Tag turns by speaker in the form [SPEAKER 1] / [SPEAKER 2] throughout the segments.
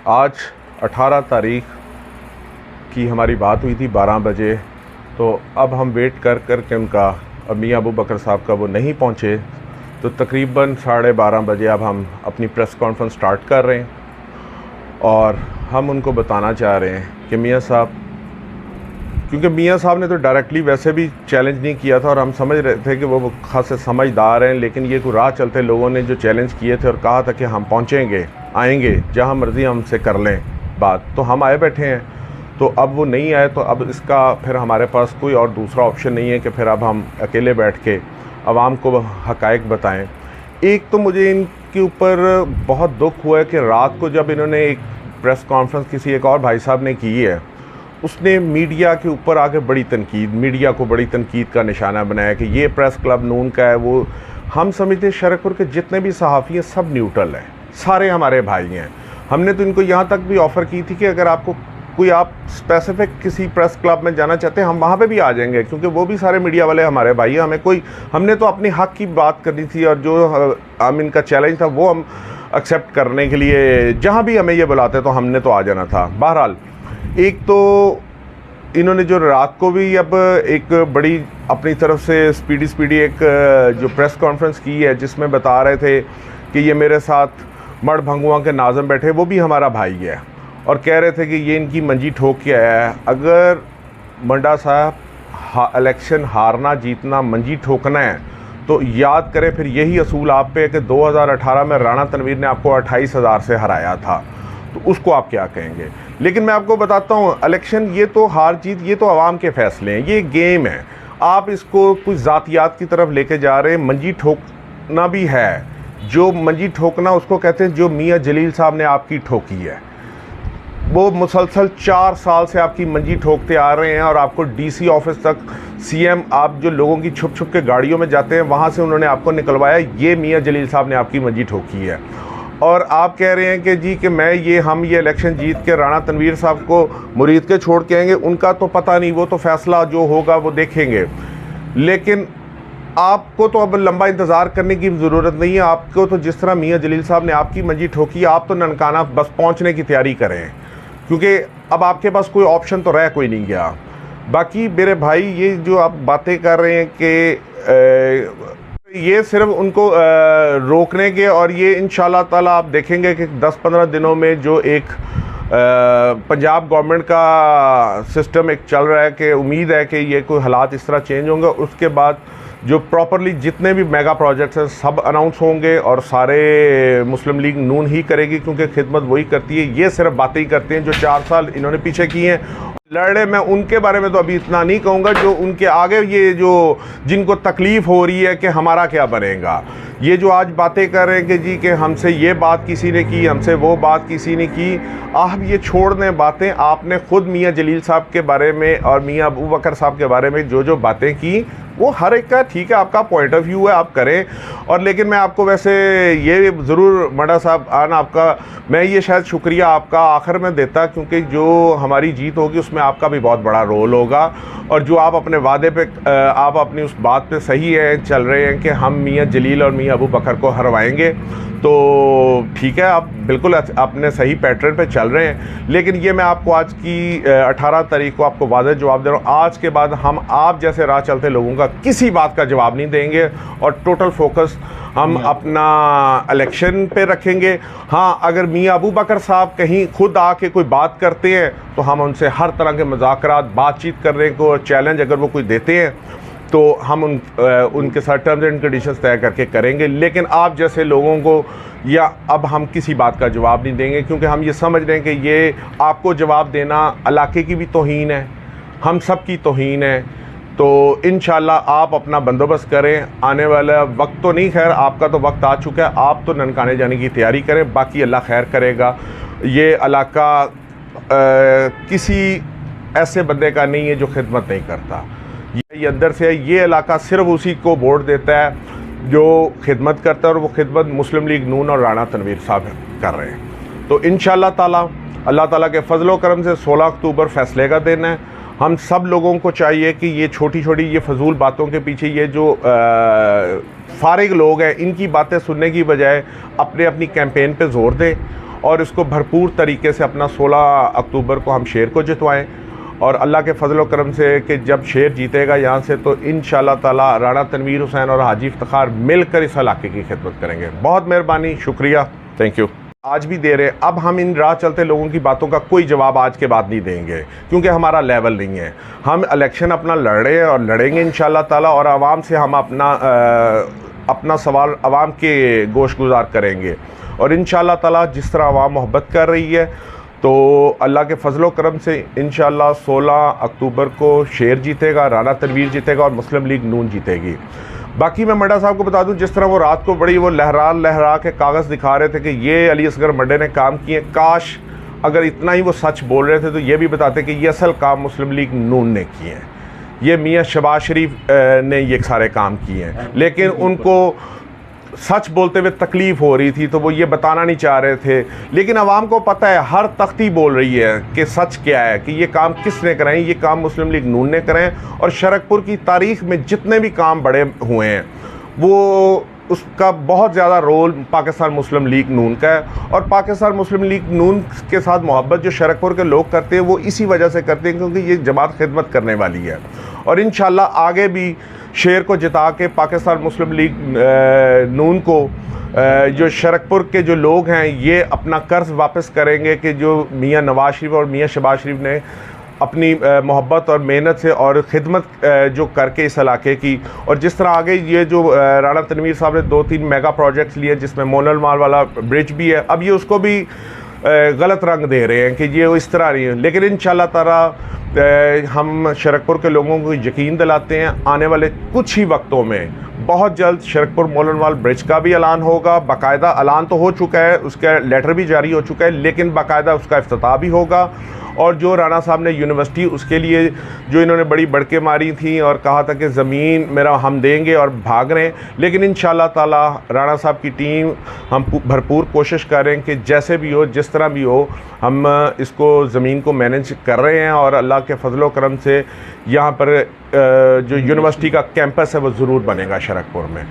[SPEAKER 1] आज 18 तारीख की हमारी बात हुई थी 12 बजे। तो अब हम वेट कर कर के उनका, अब मियाँ अबू बकर साहब का वो नहीं पहुँचे, तो तकरीबन 12:30 बजे अब हम अपनी प्रेस कॉन्फ्रेंस स्टार्ट कर रहे हैं और हम उनको बताना चाह रहे हैं कि मियाँ साहब, क्योंकि मियाँ साहब ने तो डायरेक्टली वैसे भी चैलेंज नहीं किया था और हम समझ रहे थे कि वो खासे समझदार हैं, लेकिन ये कोई राह चलते लोगों ने जो चैलेंज किए थे और कहा था कि हम पहुँचेंगे, आएंगे, जहाँ मर्ज़ी हमसे कर लें बात, तो हम आए बैठे हैं। तो अब वो नहीं आए, तो अब इसका फिर हमारे पास कोई और दूसरा ऑप्शन नहीं है कि फिर अब हम अकेले बैठ के आवाम को हक़ाइक़ बताएं। एक तो मुझे इनके ऊपर बहुत दुख हुआ है कि रात को जब इन्होंने एक प्रेस कॉन्फ्रेंस किसी एक और भाई साहब ने की है, उसने मीडिया के ऊपर आके बड़ी तनकीद, मीडिया को बड़ी तनकीद का निशाना बनाया कि ये प्रेस क्लब नून का है। वो हम समझते हैं शरकपुर के जितने भी सहाफ़ी हैं सब न्यूट्रल हैं, सारे हमारे भाई हैं। हमने तो इनको यहाँ तक भी ऑफ़र की थी कि अगर आपको कोई आप स्पेसिफिक किसी प्रेस क्लब में जाना चाहते हैं, हम वहाँ पे भी आ जाएंगे, क्योंकि वो भी सारे मीडिया वाले हमारे भाई हैं। हमने तो अपने हक़ की बात करनी थी और जो हम इनका चैलेंज था वो हम एक्सेप्ट करने के लिए जहाँ भी हमें ये बुलाते तो हमने तो आ जाना था। बहरहाल, एक तो इन्होंने जो रात को भी अब एक बड़ी अपनी तरफ से स्पीडी एक जो प्रेस कॉन्फ्रेंस की है, जिसमें बता रहे थे कि ये मेरे साथ मड़ भंगुआ के नाज़म बैठे, वो भी हमारा भाई है, और कह रहे थे कि ये इनकी मंजी ठोक के आया है। अगर मंडा साहब इलेक्शन हारना जीतना मंजी ठोकना है तो याद करें फिर यही असूल आप पे कि 2018 में राणा तनवीर ने आपको 28,000 से हराया था, तो उसको आप क्या कहेंगे। लेकिन मैं आपको बताता हूँ, इलेक्शन ये तो हार जीत ये तो आवाम के फ़ैसले हैं, ये गेम है। आप इसको कुछ ज़ातियात की तरफ लेके जा रहे हैं। मंजी ठोकना भी है, जो मंजी ठोकना उसको कहते हैं जो मियाँ जलील साहब ने आपकी ठोकी है। वो मुसलसल 4 साल से आपकी मंजी ठोकते आ रहे हैं और आपको डीसी ऑफिस तक, सीएम, आप जो लोगों की छुप छुप के गाड़ियों में जाते हैं वहाँ से उन्होंने आपको निकलवाया। ये मियाँ जलील साहब ने आपकी मंजी ठोकी है। और आप कह रहे हैं कि जी कि हम ये इलेक्शन जीत के राणा तनवीर साहब को मुरीद के छोड़ के आएंगे। उनका तो पता नहीं, वो तो फ़ैसला जो होगा वो देखेंगे। लेकिन आपको तो अब लंबा इंतज़ार करने की ज़रूरत नहीं है। आपको तो जिस तरह मियाँ जलील साहब ने आपकी मंजी ठोकी, आप तो ननकाना बस पहुँचने की तैयारी करें, क्योंकि अब आपके पास कोई ऑप्शन तो रह कोई नहीं गया। बाकी मेरे भाई, ये जो आप बातें कर रहे हैं कि ये सिर्फ उनको रोकने के, और ये इंशाल्लाह ताला आप देखेंगे कि 10-15 दिनों में जो एक पंजाब गवर्नमेंट का सिस्टम एक चल रहा है, कि उम्मीद है कि ये कोई हालात इस तरह चेंज होंगे। उसके बाद जो प्रॉपरली जितने भी मेगा प्रोजेक्ट्स हैं सब अनाउंस होंगे और सारे मुस्लिम लीग नून ही करेगी, क्योंकि खिदमत वही करती है। ये सिर्फ बातें ही करते हैं जो 4 साल इन्होंने पीछे की हैं। लड़े, मैं उनके बारे में तो अभी इतना नहीं कहूँगा, जो उनके आगे ये जो जिनको तकलीफ़ हो रही है कि हमारा क्या बनेगा। ये जो आज बातें कर रहे हैं कि जी कि हमसे ये बात किसी ने की, हमसे वो बात किसी ने की, आप ये छोड़ दें बातें। आपने ख़ुद मियाँ जलील साहब के बारे में और मियाँ अबू बकर साहब के बारे में जो बातें की, वो हर एक का ठीक है, आपका पॉइंट ऑफ व्यू है, आप करें। और लेकिन मैं आपको वैसे ये ज़रूर मंडा साहब आना आपका, मैं ये शायद शुक्रिया आपका आखिर में देता, क्योंकि जो हमारी जीत होगी उसमें आपका भी बहुत बड़ा रोल होगा। और जो आप अपने वादे पे, आप अपनी उस बात पे सही है, चल रहे हैं कि हम मियाँ जलील और मियाँ अबू बकर को हरवाएंगे, तो ठीक है, आप बिल्कुल अपने सही पैटर्न पे चल रहे हैं। लेकिन ये मैं आपको आज की 18 तारीख को आपको वाज़ेह जवाब दे रहा हूँ। आज के बाद हम आप जैसे राह चलते लोगों का किसी बात का जवाब नहीं देंगे और टोटल फोकस हम अपना इलेक्शन पे रखेंगे। हाँ, अगर मियाँ अबू बकर साहब कहीं खुद आके कोई बात करते हैं तो हम उनसे हर तरह के मुज़ाकरात, बातचीत करने को, चैलेंज अगर वो कोई देते हैं तो हम उनके साथ टर्म्स एंड कंडीशंस तय करके करेंगे। लेकिन आप जैसे लोगों को या अब हम किसी बात का जवाब नहीं देंगे, क्योंकि हम ये समझ रहे हैं कि ये आपको जवाब देना इलाके की भी तौहीन है, हम सब की तौहीन है। तो इंशाल्लाह आप अपना बंदोबस्त करें। आने वाला वक्त तो नहीं, खैर आपका तो वक्त आ चुका है, आप तो ननकाने जाने की तैयारी करें, बाकी अल्लाह खैर करेगा। ये इलाका किसी ऐसे बंदे का नहीं है जो खिदमत नहीं करता, ये अंदर से है। ये इलाका सिर्फ उसी को वोट देता है जो खिदमत करता है, और वो खिदमत मुस्लिम लीग नून और राणा तनवीर साहब कर रहे हैं। तो इंशाअल्लाह ताला, अल्लाह ताला के फजल व करम से 16 अक्टूबर फैसले का दिन है। हम सब लोगों को चाहिए कि ये छोटी छोटी ये फजूल बातों के पीछे ये जो फारिग लोग हैं, इनकी बातें सुनने की बजाय अपनी कैंपेन पे जोर दें और इसको भरपूर तरीके से अपना 16 अक्टूबर को हम शेर को जितवाएँ। और अल्लाह के फजल व करम से कि जब शेर जीतेगा यहाँ से तो इंशाअल्लाह ताला राणा तनवीर हुसैन और हाजी इफ्तिखार मिलकर इस इलाके की खिदमत करेंगे। बहुत मेहरबानी, शुक्रिया, थैंक यू। आज भी दे रहे हैं। अब हम इन राह चलते लोगों की बातों का कोई जवाब आज के बाद नहीं देंगे, क्योंकि हमारा लेवल नहीं है। हम इलेक्शन अपना लड़ रहे हैं और लड़ेंगे इंशाअल्लाह ताला, और आवाम से हम अपना सवाल आवाम के गोश गुजार करेंगे। और इंशाअल्लाह ताला जिस तरह आवाम मोहब्बत कर रही है तो अल्लाह के फजलो करम से इंशाअल्लाह 16 अक्टूबर को शेर जीतेगा, राणा तनवीर जीतेगा और मुस्लिम लीग नून जीतेगी। बाकी मैं मड्डा साहब को बता दूं, जिस तरह वो रात को बड़ी वो लहरा के कागज़ दिखा रहे थे कि ये अली असगर मड्डे ने काम किए, काश अगर इतना ही वो सच बोल रहे थे तो ये भी बताते कि ये असल काम मुस्लिम लीग नून ने किए हैं, ये मियाँ शहबाज शरीफ ने ये सारे काम किए हैं। लेकिन उनको सच बोलते हुए तकलीफ़ हो रही थी तो वो ये बताना नहीं चाह रहे थे। लेकिन आवाम को पता है, हर तख्ती बोल रही है कि सच क्या है, कि ये काम किसने कराएं, ये काम मुस्लिम लीग नून ने कराएं। और शरकपुर की तारीख़ में जितने भी काम बड़े हुए हैं वो उसका बहुत ज़्यादा रोल पाकिस्तान मुस्लिम लीग नून का है। और पाकिस्तान मुस्लिम लीग नून के साथ मोहब्बत जो शरकपुर के लोग करते हैं वो इसी वजह से करते हैं क्योंकि ये जमात खिदमत करने वाली है। और इंशाअल्लाह आगे भी शेर को जिता के पाकिस्तान मुस्लिम लीग नून को जो शरकपुर के जो लोग हैं ये अपना कर्ज वापस करेंगे कि जो मियाँ नवाज शरीफ और मियाँ शहबाज शरीफ ने अपनी मोहब्बत और मेहनत से और ख़िदमत जो करके इस इलाके की। और जिस तरह आगे ये जो राणा तनवीर साहब ने 2-3 मेगा प्रोजेक्ट्स लिए जिसमें मोनल माल वाला ब्रिज भी है, अब ये उसको भी गलत रंग दे रहे हैं कि ये इस तरह नहीं है। लेकिन इंशाअल्लाह ताला हम शरकपुर के लोगों को यकीन दिलाते हैं आने वाले कुछ ही वक्तों में बहुत जल्द शरकपुर मोलनवाल ब्रिज का भी ऐलान होगा। बाकायदा ऐलान तो हो चुका है, उसका लेटर भी जारी हो चुका है, लेकिन बाकायदा उसका इफ्तिताह भी होगा। और जो राणा साहब ने यूनिवर्सिटी उसके लिए जो इन्होंने बड़ी बड़के मारी थी और कहा था कि ज़मीन मेरा हम देंगे और भाग रहे हैं, लेकिन इंशाअल्लाह ताला राणा साहब की टीम हम भरपूर कोशिश करें कि जैसे भी हो जिस तरह भी हो हम इसको ज़मीन को मैनेज कर रहे हैं। और अल्लाह के फजलो करम से यहाँ पर जो यूनिवर्सिटी का कैंपस है वो ज़रूर बनेगा शरकपुर में।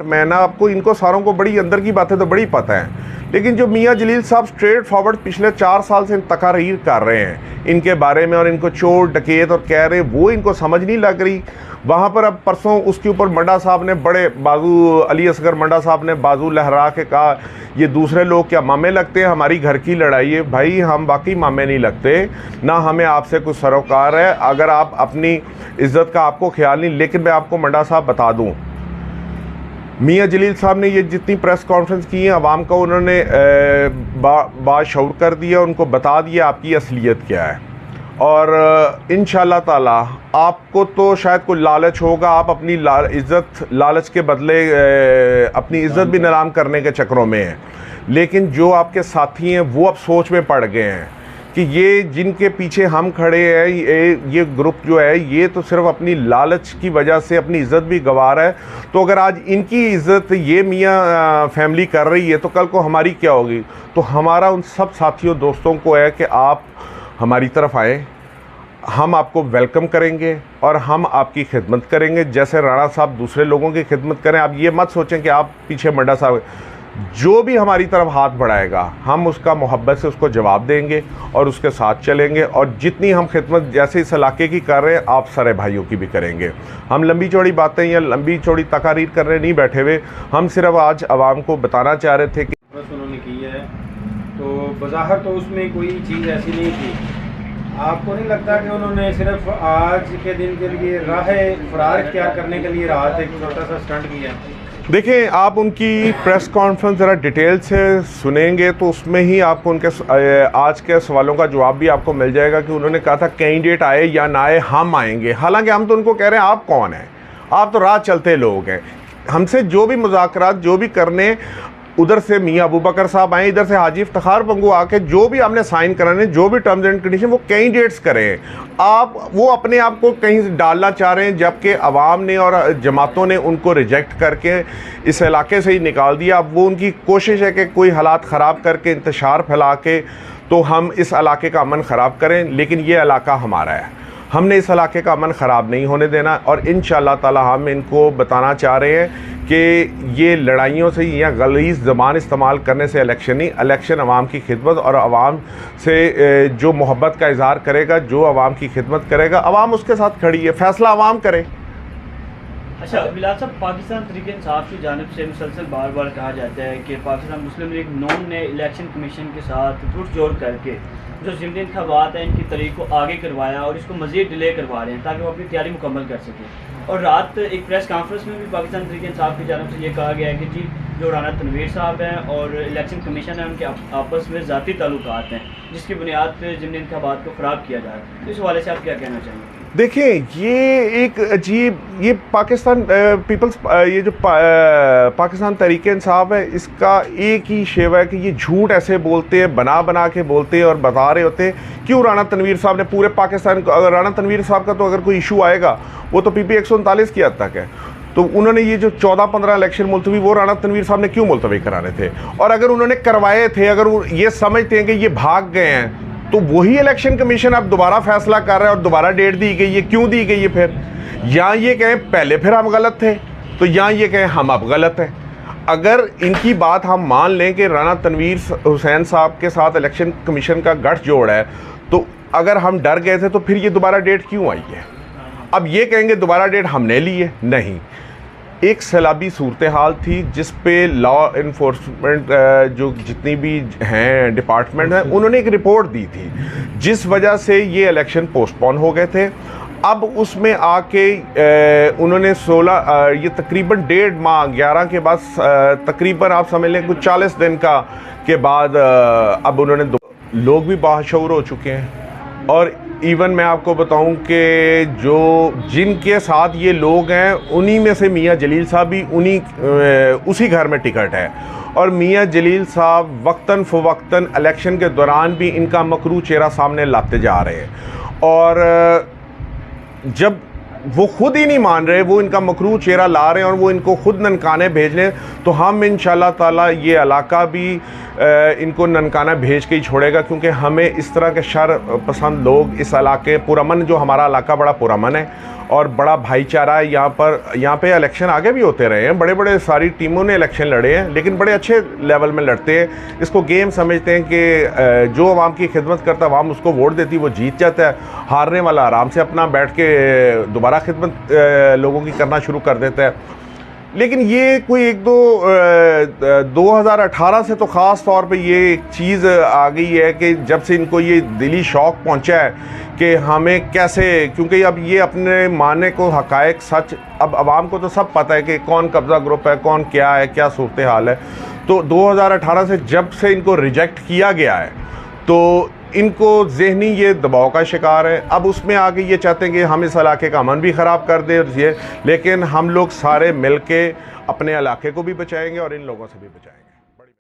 [SPEAKER 1] मैं ना आपको इनको सारों को बड़ी अंदर की बातें तो बड़ी पता है, लेकिन जो मियाँ जलील साहब स्ट्रेट फॉरवर्ड पिछले 4 साल से तकारीर कर रहे हैं इनके बारे में और इनको चोर डकैत और कह रहे वो इनको समझ नहीं लग रही। वहाँ पर अब परसों उसके ऊपर मड्डा साहब ने बड़े बाजू अली असगर मड्डा साहब ने बाजू लहरा के कहा ये दूसरे लोग क्या मामे लगते हैं, हमारी घर की लड़ाई है। भाई हम बाकी मामे नहीं लगते, ना हमें आपसे कुछ सरोकार है। अगर आप अपनी इज़्ज़त का आपको ख्याल नहीं, लेकिन मैं आपको मड्डा साहब बता दूँ मियाँ जलील साहब ने ये जितनी प्रेस कॉन्फ्रेंस की है आवाम का उन्होंने बाशऊर कर दिया, उनको बता दिया आपकी असलियत क्या है। और इंशाअल्लाह ताला आपको तो शायद कोई लालच होगा, आप अपनी इज़्ज़त लालच के बदले अपनी इज़्ज़त भी नीलाम करने के चक्करों में हैं। लेकिन जो आपके साथी हैं वो अब सोच में पड़ गए हैं कि ये जिनके पीछे हम खड़े हैं ये ग्रुप जो है ये तो सिर्फ अपनी लालच की वजह से अपनी इज़्ज़त भी गंवा रहा है। तो अगर आज इनकी इज़्ज़त ये मियाँ फैमिली कर रही है तो कल को हमारी क्या होगी। तो हमारा उन सब साथियों दोस्तों को है कि आप हमारी तरफ आएँ, हम आपको वेलकम करेंगे और हम आपकी खिदमत करेंगे जैसे राणा साहब दूसरे लोगों की खिदमत करें। आप ये मत सोचें कि आप पीछे मड्डा साहब, जो भी हमारी तरफ हाथ बढ़ाएगा हम उसका मोहब्बत से उसको जवाब देंगे और उसके साथ चलेंगे। और जितनी हम खिदमत जैसे इस इलाके की कर रहे हैं आप सारे भाइयों की भी करेंगे। हम लंबी चौड़ी बातें या लंबी चौड़ी तकारीर करने नहीं बैठे हुए, हम सिर्फ आज आवाम को बताना चाह रहे थे कि
[SPEAKER 2] बस उन्होंने की है तो बज़ाहिर तो उसमें कोई चीज़ ऐसी नहीं थी। आपको नहीं लगता कि उन्होंने सिर्फ आज के दिन के लिए राह फरार इख्तियार करने के लिए रात एक छोटा सा स्टंट किया?
[SPEAKER 1] देखें, आप उनकी प्रेस कॉन्फ्रेंस ज़रा डिटेल से सुनेंगे तो उसमें ही आपको उनके आज के सवालों का जवाब भी आपको मिल जाएगा कि उन्होंने कहा था कैंडिडेट आए या ना आए हम आएंगे। हालांकि हम तो उनको कह रहे हैं आप कौन हैं, आप तो राह चलते लोग हैं। हमसे जो भी मुज़ाकरात जो भी करने, उधर से मियाँ अबू बकर साहब आए, इधर से हाजी इफ्तिखार पंगू आके जो भी हमने साइन कराने, जो भी टर्म्स एंड कंडीशन वो कैंडिडेट्स करें। आप वो अपने आप को कहीं डालना चाह रहे हैं, जबकि आवाम ने और जमातों ने उनको रिजेक्ट करके इस इलाके से ही निकाल दिया। अब वो उनकी कोशिश है कि कोई हालात ख़राब करके इंतशार फैला के तो हम इस इलाके का अमन ख़राब करें, लेकिन ये इलाका हमारा है। हमने इस इलाके का अमन ख़राब नहीं होने देना और इंशाअल्लाह ताला हम इनको बताना चाह रहे हैं कि ये लड़ाइयों से या गलीज़ ज़बान इस्तेमाल करने से इलेक्शन नहीं, इलेक्शन अवाम की खिदमत और अवाम से जो मोहब्बत का इज़हार करेगा, जो अवाम की खिदमत करेगा, अवाम उसके साथ खड़ी है, फ़ैसला अवाम करे।
[SPEAKER 3] अच्छा बिलाल साहब, पाकिस्तान तहरीक इंसाफ की जानिब से मुसलसल बार बार कहा जाता है कि पाकिस्तान मुस्लिम लीग नून ने इलेक्शन कमीशन के साथ जुट जोड़ करके जो ज़िमनी इंतखाबात हैं इनकी तारीख को आगे करवाया और इसको मज़ीद डिले करवा रहे हैं ताकि वो अपनी तैयारी मुकम्मल कर सकें। और रात एक प्रेस कॉन्फ्रेंस में भी पाकिस्तान तहरीक इंसाफ की जानिब से ये कहा गया है कि जी जो राना तनवीर साहब हैं और इलेक्शन कमीशन है उनके आपस में ज़ाती ताल्लुकात हैं जिसकी बुनियाद पर ज़िमनी इंतखाबात को ख़राब किया जा रहा है। तो इस हवाले से आप क्या कहना चाहेंगे?
[SPEAKER 1] देखें, ये एक अजीब, ये पाकिस्तान पीपल्स ये जो पाकिस्तान तहरीक इंसाफ है, इसका एक ही शेवा है कि ये झूठ ऐसे बोलते हैं, बना बना के बोलते हैं और बता रहे होते हैं। क्यों राना तनवीर साहब ने पूरे पाकिस्तान को, अगर राना तनवीर साहब का तो अगर कोई इशू आएगा वो तो PP 139 की हद तक है, तो उन्होंने ये जो 14-15 इलेक्शन मुलतवी वो राना तनवीर साहब ने क्यों मुलतवी कराने थे? और अगर उन्होंने करवाए थे, अगर वो ये समझते हैं कि ये भाग गए हैं, तो वही इलेक्शन कमीशन अब दोबारा फैसला कर रहा है और दोबारा डेट दी गई है। क्यों दी गई है फिर? या ये कहें पहले फिर हम गलत थे, तो या ये कहें हम अब गलत हैं। अगर इनकी बात हम मान लें कि राना तनवीर हुसैन साहब के साथ इलेक्शन कमीशन का गठजोड़ है, तो अगर हम डर गए थे तो फिर ये दोबारा डेट क्यों आई है? अब ये कहेंगे दोबारा डेट हमने ली है, नहीं। एक सैलाबी सूरत हाल थी जिस पे लॉ इन्फोर्समेंट जो जितनी भी हैं डिपार्टमेंट हैं उन्होंने एक रिपोर्ट दी थी जिस वजह से ये इलेक्शन पोस्टपोन हो गए थे। अब उसमें आके उन्होंने 16 ये तकरीबन 1.5 माह 11 के बाद तकरीबन आप समझ लें कुछ 40 दिन का के बाद अब उन्होंने लोग भी बाशऊर हो चुके हैं। और इवन मैं आपको बताऊं कि जो जिनके साथ ये लोग हैं उन्हीं में से मियां जलील साहब भी उसी घर में टिकट है और मियां जलील साहब वक्तन फ़वक्तन इलेक्शन के दौरान भी इनका मकरू चेहरा सामने लाते जा रहे हैं। और जब वो खुद ही नहीं मान रहे, वो इनका मकरू चेहरा ला रहे हैं और वो इनको खुद ननकाने भेज रहे हैं, तो हम इंशाल्लाह ताला ये इलाका भी इनको ननकाना भेज के ही छोड़ेगा, क्योंकि हमें इस तरह के शर पसंद लोग इस इलाके पुरअमन, जो हमारा इलाका बड़ा पुरअमन है और बड़ा भाईचारा है यहाँ पे इलेक्शन आगे भी होते रहे हैं, बड़े बड़े सारी टीमों ने इलेक्शन लड़े हैं, लेकिन बड़े अच्छे लेवल में लड़ते हैं। इसको गेम समझते हैं कि जो आवाम की खिदमत करता है आवाम उसको वोट देती, वो जीत जाता है, हारने वाला आराम से अपना बैठ के दोबारा खिदमत लोगों की करना शुरू कर देता है। लेकिन ये कोई 2018 से तो ख़ास तौर पे ये एक चीज़ आ गई है कि जब से इनको ये दिली शौक़ पहुंचा है कि हमें कैसे, क्योंकि अब ये अपने मानने को हक़ाइक़ सच, अब आवाम को तो सब पता है कि कौन कब्ज़ा ग्रुप है, कौन क्या है, क्या सूरत हाल है। तो 2018 से जब से इनको रिजेक्ट किया गया है तो इनको ज़हनी ये दबाव का शिकार है। अब उसमें आके ये चाहते हैं कि हम इस इलाके का अमन भी ख़राब कर दें ये, लेकिन हम लोग सारे मिल के अपने इलाके को भी बचाएंगे और इन लोगों से भी बचाएंगे।